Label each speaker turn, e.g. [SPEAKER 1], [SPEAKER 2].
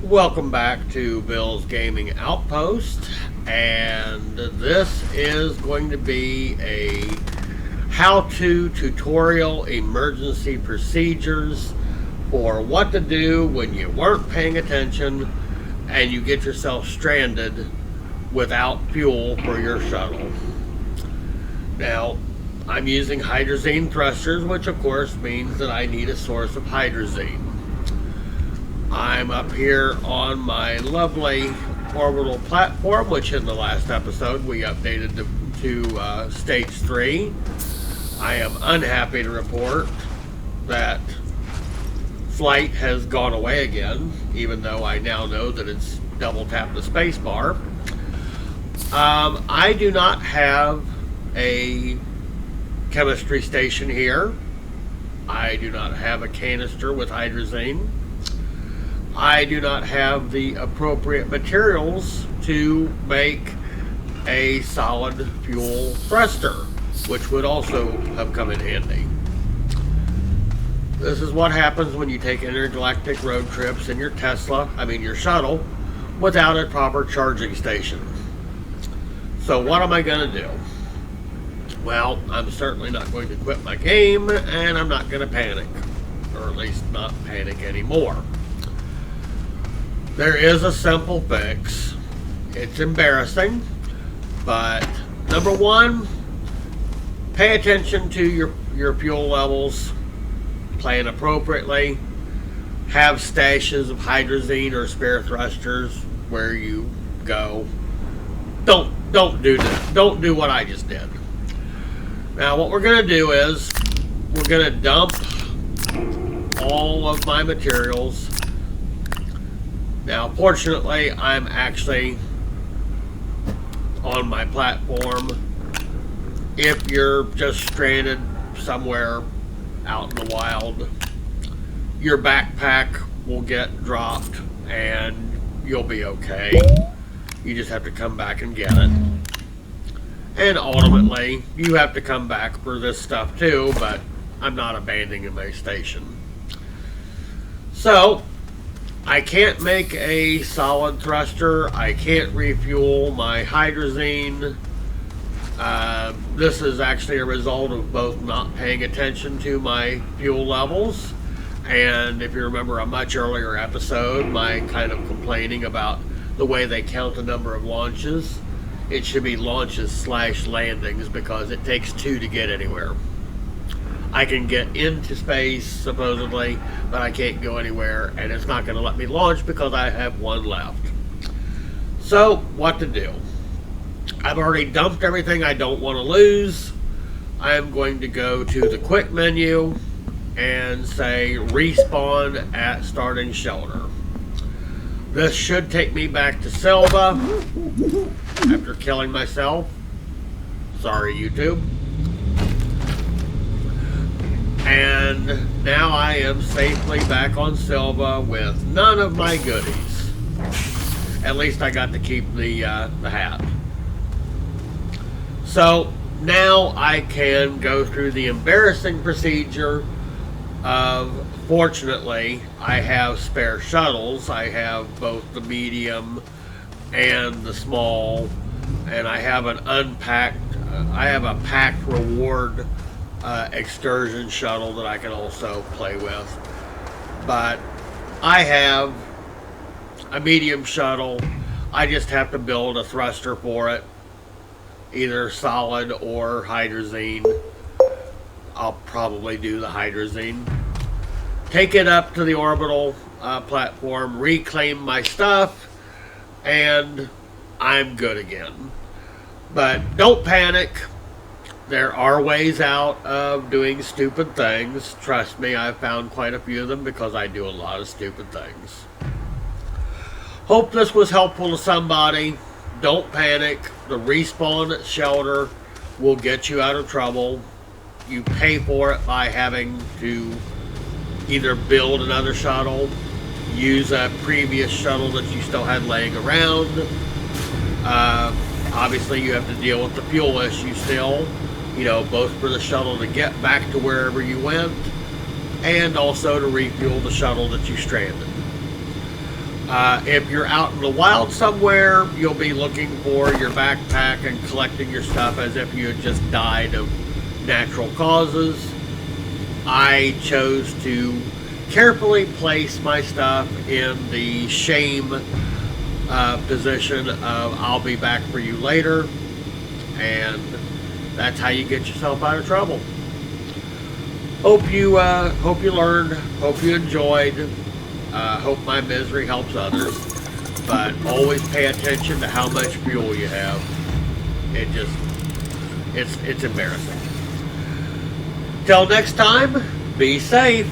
[SPEAKER 1] Welcome back to Bill's Gaming Outpost, and this is going to be a how-to tutorial emergency procedures for what to do when you weren't paying attention and you get yourself stranded without fuel for your shuttle. Now, I'm using hydrazine thrusters, which of course means that I need a source of hydrazine. I'm up here on my lovely orbital platform, which in the last episode we updated to stage 3. I am unhappy to report that flight has gone away again, even though I now know that it's double tap the space bar. I do not have a chemistry station here. I do not have a canister with hydrazine. I do not have the appropriate materials to make a solid fuel thruster, which would also have come in handy. This is what happens when you take intergalactic road trips in your your shuttle, without a proper charging station. So what am I going to do? Well, I'm certainly not going to quit my game, and I'm not going to panic, or at least not panic anymore. There is a simple fix. It's embarrassing, but number one, pay attention to your fuel levels, plan appropriately, have stashes of hydrazine or spare thrusters where you go. Don't do that. Don't do what I just did. Now what we're going to do is we're going to dump all of my materials. Now, fortunately, I'm actually on my platform. If you're just stranded somewhere out in the wild, your backpack will get dropped and you'll be okay. You just have to come back and get it. And ultimately, you have to come back for this stuff too, but I'm not abandoning my station. So, I can't make a solid thruster. I can't refuel my hydrazine. This is actually a result of both not paying attention to my fuel levels, and if you remember a much earlier episode, my kind of complaining about the way they count the number of launches. It should be launches / landings because it takes 2 to get anywhere. I can get into space, supposedly, but I can't go anywhere, and it's not going to let me launch because I have 1 left. So, what to do? I've already dumped everything I don't want to lose. I'm going to go to the quick menu and say respawn at starting shelter. This should take me back to Silva after killing myself. Sorry, YouTube. And now I am safely back on Silva with none of my goodies. At least I got to keep the hat. So now I can go through the embarrassing procedure of, fortunately, I have spare shuttles. I have both the medium and the small, and I have an I have a packed reward excursion shuttle that I can also play with. But I have a medium shuttle. I just have to build a thruster for it, either solid or hydrazine. I'll probably do the hydrazine. Take it up to the orbital platform, reclaim my stuff, and I'm good again. But don't panic. There are ways out of doing stupid things. Trust me, I've found quite a few of them because I do a lot of stupid things. Hope this was helpful to somebody. Don't panic. The respawn at shelter will get you out of trouble. You pay for it by having to either build another shuttle, use a previous shuttle that you still had laying around. Obviously, you have to deal with the fuel issue still. Both for the shuttle to get back to wherever you went, and also to refuel the shuttle that you stranded. If you're out in the wild somewhere, you'll be looking for your backpack and collecting your stuff as if you had just died of natural causes. I chose to carefully place my stuff in the shame position of I'll be back for you later, and that's how you get yourself out of trouble. Hope you learned. Hope you enjoyed. Hope my misery helps others. But always pay attention to how much fuel you have. It's embarrassing. Till next time, be safe.